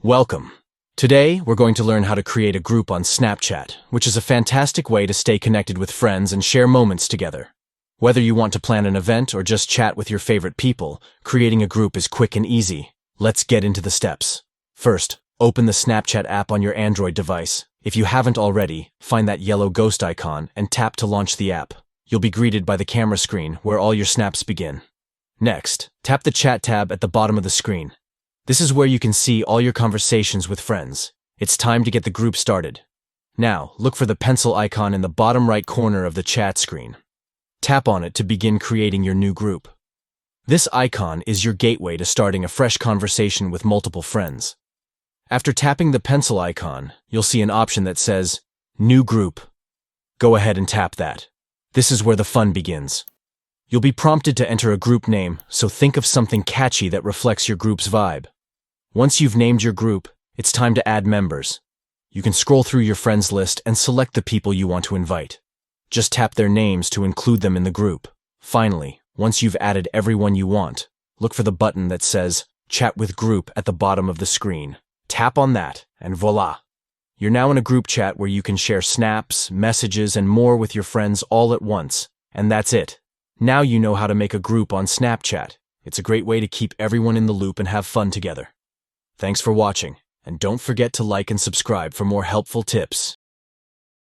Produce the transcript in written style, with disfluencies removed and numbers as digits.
Welcome. Today, we're going to learn how to create a group on Snapchat, which is a fantastic way to stay connected with friends and share moments together. Whether you want to plan an event or just chat with your favorite people, creating a group is quick and easy. Let's get into the steps. First, open the Snapchat app on your Android device. If you haven't already, find that yellow ghost icon and tap to launch the app. You'll be greeted by the camera screen where all your snaps begin. Next, tap the chat tab at the bottom of the screen. This is where you can see all your conversations with friends. It's time to get the group started. Now, look for the pencil icon in the bottom right corner of the chat screen. Tap on it to begin creating your new group. This icon is your gateway to starting a fresh conversation with multiple friends. After tapping the pencil icon, you'll see an option that says, New Group. Go ahead and tap that. This is where the fun begins. You'll be prompted to enter a group name, so think of something catchy that reflects your group's vibe. Once you've named your group, it's time to add members. You can scroll through your friends list and select the people you want to invite. Just tap their names to include them in the group. Finally, once you've added everyone you want, look for the button that says Chat with Group at the bottom of the screen. Tap on that, and voila! You're now in a group chat where you can share snaps, messages, and more with your friends all at once. And that's it. Now you know how to make a group on Snapchat. It's a great way to keep everyone in the loop and have fun together. Thanks for watching, and don't forget to like and subscribe for more helpful tips.